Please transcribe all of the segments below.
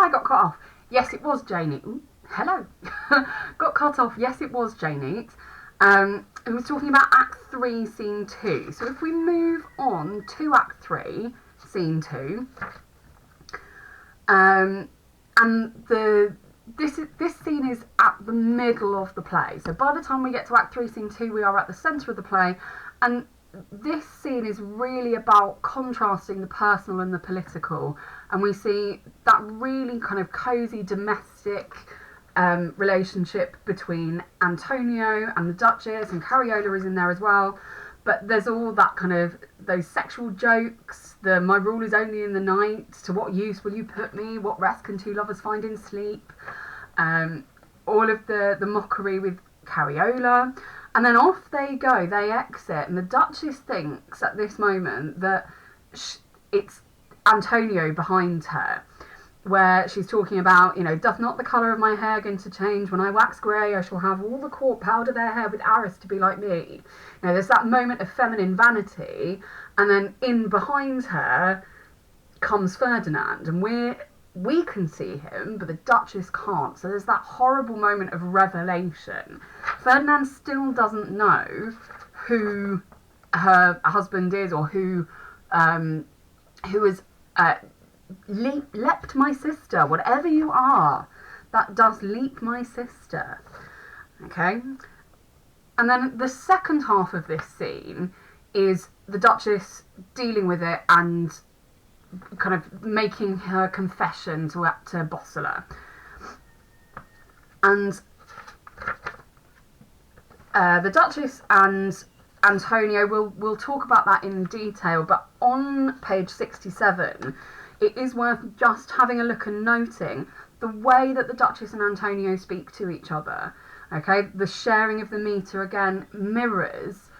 I got cut off. Yes, it was Jane Eats. Hello. Got cut off. Yes, it was Jane Eats. It was talking about Act 3, Scene 2. So if we move on to Act 3, Scene 2, and this scene is at the middle of the play. So by the time we get to Act 3, Scene 2, we are at the centre of the play, and this scene is really about contrasting the personal and the political, and we see that really kind of cosy domestic relationship between Antonio and the Duchess, and Cariola is in there as well. But there's all that kind of those sexual jokes, the my rule is only in the night, to what use will you put me, what rest can two lovers find in sleep, all of the mockery with Cariola. And then off they go, they exit, and the Duchess thinks at this moment that it's Antonio behind her, where she's talking about, doth not the colour of my hair begin to change? When I wax grey, I shall have all the court powder their hair with Aris to be like me. There's that moment of feminine vanity, and then in behind her comes Ferdinand, and we can see him, but the Duchess can't. So there's that horrible moment of revelation. Ferdinand still doesn't know who her husband is, or who has leapt my sister. Whatever you are, that does leap my sister. Okay? And then the second half of this scene is the Duchess dealing with it and kind of making her confession to Bosola. And the Duchess and Antonio, we'll talk about that in detail, but on page 67, it is worth just having a look and noting the way that the Duchess and Antonio speak to each other. Okay, the sharing of the meter again mirrors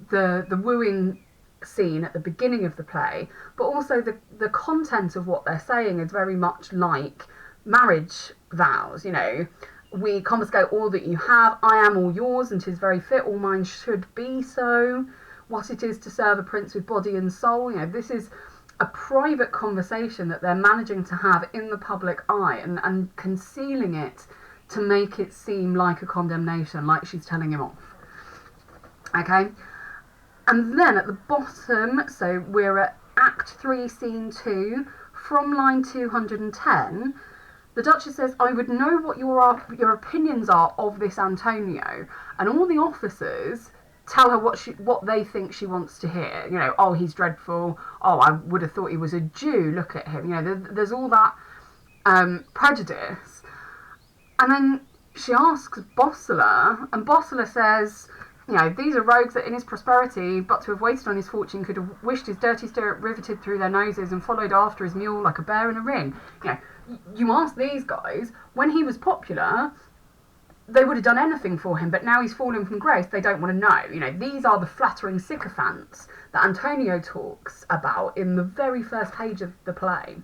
the wooing scene at the beginning of the play, but also the content of what they're saying is very much like marriage vows. We confiscate all that you have, I am all yours, and 'tis very fit all mine should be so. What it is to serve a prince with body and soul. This is a private conversation that they're managing to have in the public eye, and concealing it to make it seem like a condemnation, like she's telling him off. Okay? And then at the bottom, so we're at Act 3, Scene 2, from line 210, the Duchess says, I would know what your opinions are of this Antonio. And all the officers tell her what they think she wants to hear. Oh, he's dreadful. Oh, I would have thought he was a Jew. Look at him. There's all that prejudice. And then she asks Bosola, and Bosola says, these are rogues that in his prosperity, but to have waited on his fortune, could have wished his dirty stirrup riveted through their noses and followed after his mule like a bear in a ring. You ask these guys, when he was popular, they would have done anything for him, but now he's fallen from grace, they don't want to know. These are the flattering sycophants that Antonio talks about in the very first page of the play.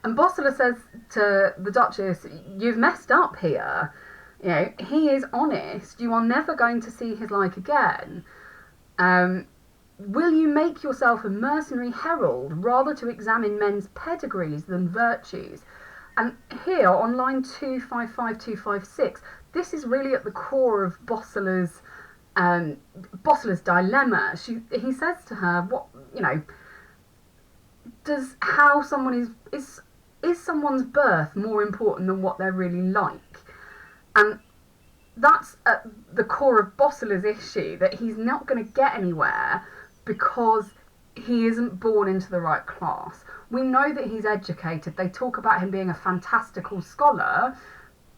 And Bosola says to the Duchess, you've messed up here. He is honest. You are never going to see his like again. Will you make yourself a mercenary herald rather to examine men's pedigrees than virtues? And here on line 255, 256, this is really at the core of Bosola's dilemma. He says to her, does how someone is someone's birth more important than what they're really like? And that's at the core of Bosola's issue, that he's not going to get anywhere because he isn't born into the right class. We know that he's educated. They talk about him being a fantastical scholar,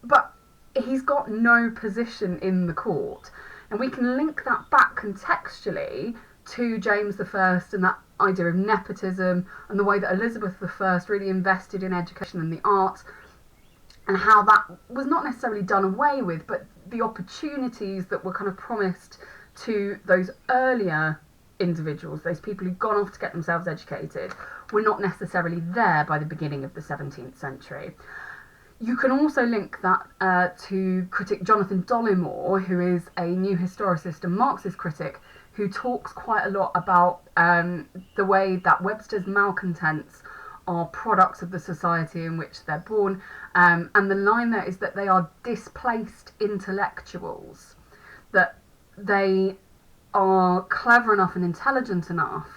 but he's got no position in the court. And we can link that back contextually to James I and that idea of nepotism, and the way that Elizabeth I really invested in education and the arts, and how that was not necessarily done away with, but the opportunities that were kind of promised to those earlier individuals, those people who'd gone off to get themselves educated, were not necessarily there by the beginning of the 17th century. You can also link that to critic Jonathan Dollimore, who is a new historicist and Marxist critic, who talks quite a lot about the way that Webster's malcontents are products of the society in which they're born. And the line there is that they are displaced intellectuals, that they are clever enough and intelligent enough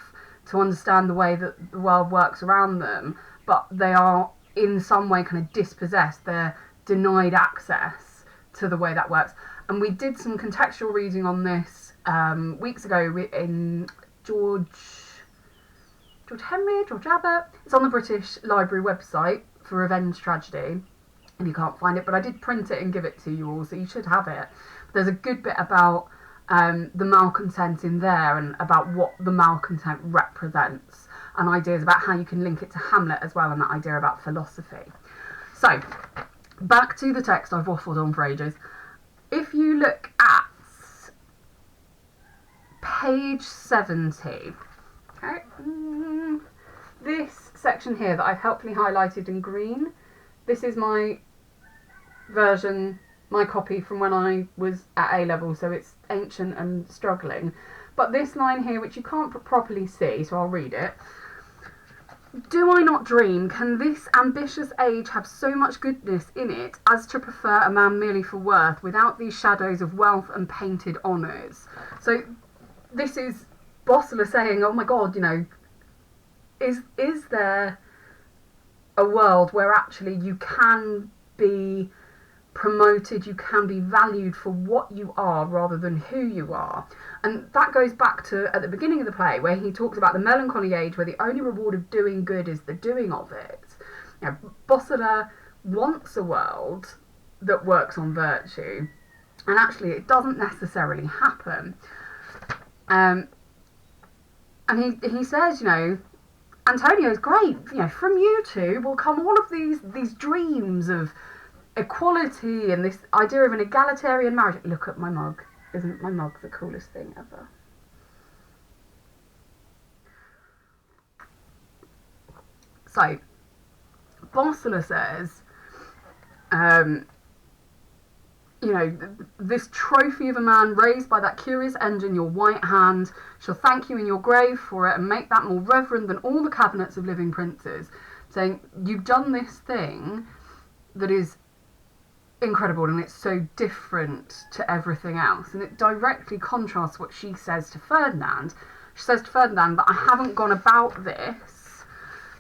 to understand the way that the world works around them, but they are in some way kind of dispossessed. They're denied access to the way that works. And we did some contextual reading on this weeks ago in George Abbott. It's on the British Library website for Revenge Tragedy, and you can't find it, but I did print it and give it to you all, so you should have it. There's a good bit about the malcontent in there, and about what the malcontent represents, and ideas about how you can link it to Hamlet as well, and that idea about philosophy. So, back to the text. I've waffled on for ages. If you look at page 70, okay, this section here that I've helpfully highlighted in green, this is my version, my copy from when I was at A level, so it's ancient and struggling. But this line here, which you can't properly see, so I'll read it. Do I not dream, can this ambitious age have so much goodness in it as to prefer a man merely for worth, without these shadows of wealth and painted honours? So this is Bosola saying, oh my God, you know, is there a world where actually you can be promoted, you can be valued for what you are rather than who you are? And that goes back to at the beginning of the play, where he talks about the melancholy age where the only reward of doing good is the doing of it. You know, Bosola wants a world that works on virtue, and actually it doesn't necessarily happen. And he says, you know, Antonio's great, you know, from you two will come all of these dreams of equality and this idea of an egalitarian marriage. Look at my mug. Isn't my mug the coolest thing ever? So, Bosola says, you know, this trophy of a man raised by that curious engine, your white hand, shall thank you in your grave for it and make that more reverend than all the cabinets of living princes. Saying, you've done this thing that is incredible and it's so different to everything else. And it directly contrasts what she says to Ferdinand. She says to Ferdinand that I haven't gone about this.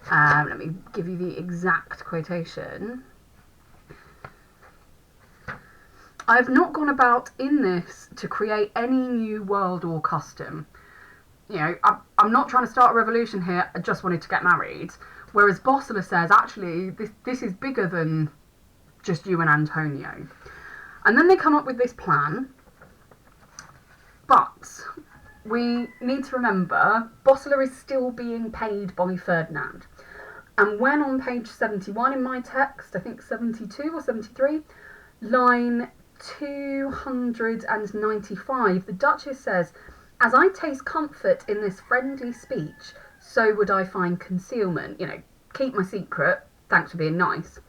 Let me give you the exact quotation. I have not gone about in this to create any new world or custom. You know, I'm not trying to start a revolution here, I just wanted to get married. Whereas Bosola says, actually, this is bigger than just you and Antonio. And then they come up with this plan. But we need to remember, Bosola is still being paid by Ferdinand. And when on page 71 in my text, I think 72 or 73, line 295, the Duchess says, as I taste comfort in this friendly speech, so would I find concealment. You know, keep my secret, thanks for being nice.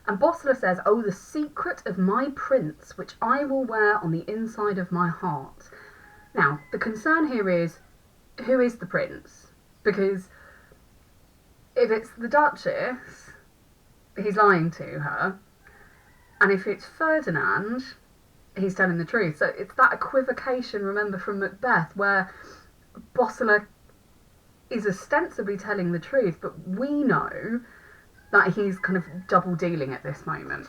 And Bosola says, oh, the secret of my prince, which I will wear on the inside of my heart. Now, the concern here is, who is the prince? Because if it's the Duchess, he's lying to her. And if it's Ferdinand, he's telling the truth. So it's that equivocation, remember, from Macbeth, where Bosola is ostensibly telling the truth, but we know that he's kind of double dealing at this moment.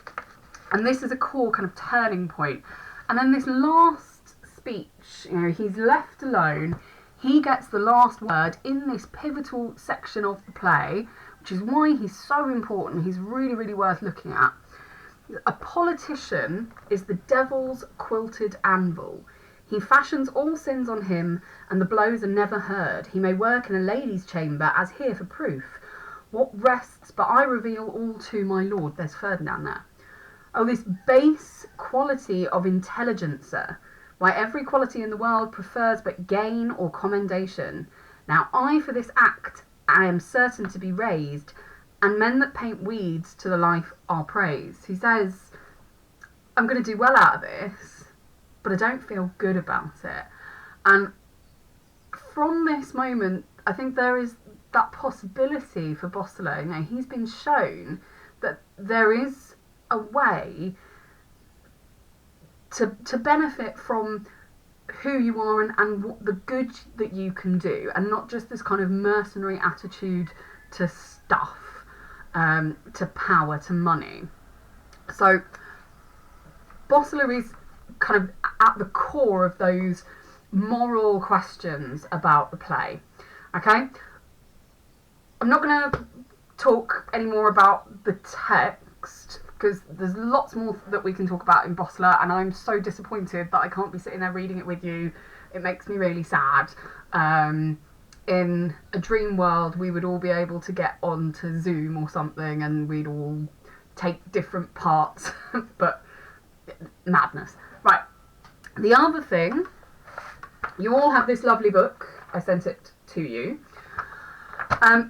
And this is a core kind of turning point. And then this last speech, you know, he's left alone. He gets the last word in this pivotal section of the play, which is why he's so important. He's really, really worth looking at. A politician is the devil's quilted anvil. He fashions all sins on him, and the blows are never heard. He may work in a lady's chamber, as here for proof. What rests but I reveal all to my lord. There's Ferdinand there. Oh, this base quality of intelligencer, why every quality in the world prefers but gain or commendation. Now I for this act I am certain to be raised, and men that paint weeds to the life are praised. He says, I'm going to do well out of this, but I don't feel good about it. And from this moment, I think there is that possibility for Bosola. You know, he's been shown that there is a way to benefit from who you are and what the good that you can do, and not just this kind of mercenary attitude to stuff, to power, to money. So Bosola is kind of at the core of those moral questions about the play. Okay, I'm not going to talk anymore about the text, because there's lots more that we can talk about in Bosola, and I'm so disappointed that I can't be sitting there reading it with you. It makes me really sad. In a dream world, we would all be able to get onto Zoom or something, and we'd all take different parts, but madness. Right, the other thing, you all have this lovely book. I sent it to you.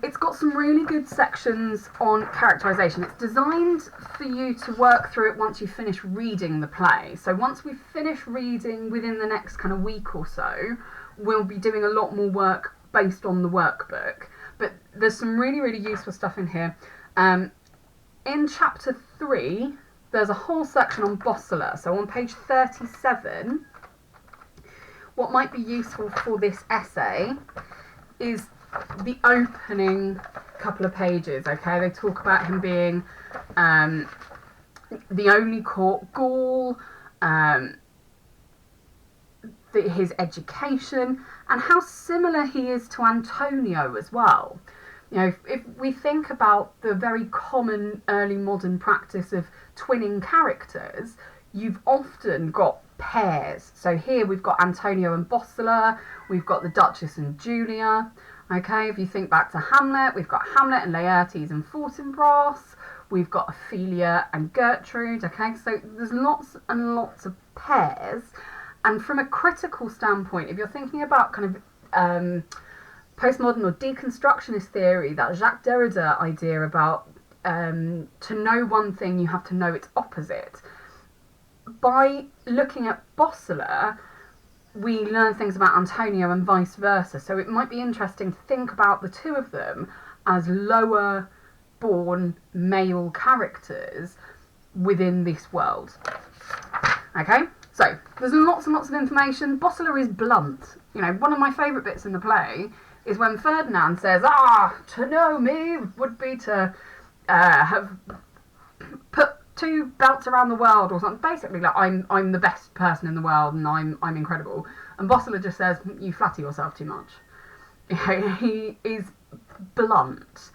It's got some really good sections on characterisation. It's designed for you to work through it once you finish reading the play. So once we finish reading within the next kind of week or so, we'll be doing a lot more work based on the workbook. But there's some really, really useful stuff in here. In chapter 3, there's a whole section on Bosola. So on page 37, what might be useful for this essay is the opening couple of pages. Okay, they talk about him being the only court Gaul, his education, and how similar he is to Antonio as well. You know, if we think about the very common early modern practice of twinning characters, you've often got pairs. So here we've got Antonio and Bosola, we've got the Duchess and Julia. Okay, if you think back to Hamlet, we've got Hamlet and Laertes and Fortinbras, we've got Ophelia and Gertrude. Okay, so there's lots and lots of pairs. And from a critical standpoint, if you're thinking about kind of postmodern or deconstructionist theory, that Jacques Derrida idea about to know one thing, you have to know its opposite. By looking at Bosola, we learn things about Antonio and vice versa. So it might be interesting to think about the two of them as lower born male characters within this world. Okay, so there's lots and lots of information. Bosola is blunt. You know, one of my favourite bits in the play is when Ferdinand says, to know me would be to have put 2 belts around the world or something. Basically, like, I'm the best person in the world and I'm incredible. And Bosola just says, you flatter yourself too much. You know, he is blunt.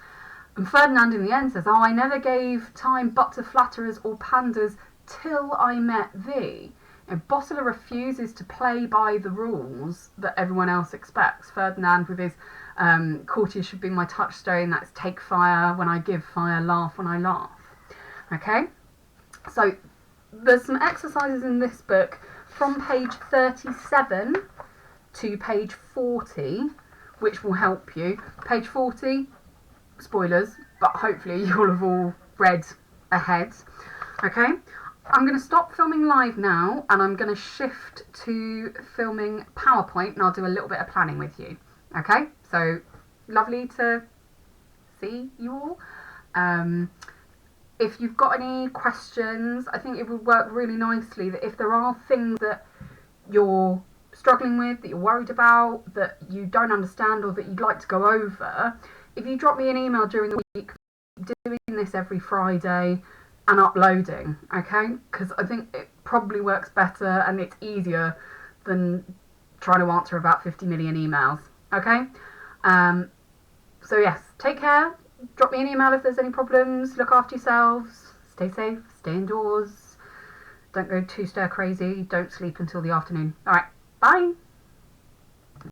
And Ferdinand in the end says, I never gave time but to flatterers or panders till I met thee. And Bosola refuses to play by the rules that everyone else expects. Ferdinand with his courtiers should be my touchstone, that's take fire when I give fire, laugh when I laugh. Okay? So there's some exercises in this book from page 37 to page 40, which will help you. Page 40, spoilers, but hopefully you'll have all read ahead. Okay, I'm going to stop filming live now and I'm going to shift to filming PowerPoint, and I'll do a little bit of planning with you. Okay, so lovely to see you all. If you've got any questions, I think it would work really nicely that if there are things that you're struggling with, that you're worried about, that you don't understand, or that you'd like to go over, if you drop me an email during the week, doing this every Friday and uploading, okay? Because I think it probably works better and it's easier than trying to answer about 50 million emails, okay? So yes, take care. Drop me an email if there's any problems. Look after yourselves. Stay safe. Stay indoors. Don't go too stir crazy. Don't sleep until the afternoon. All right. Bye.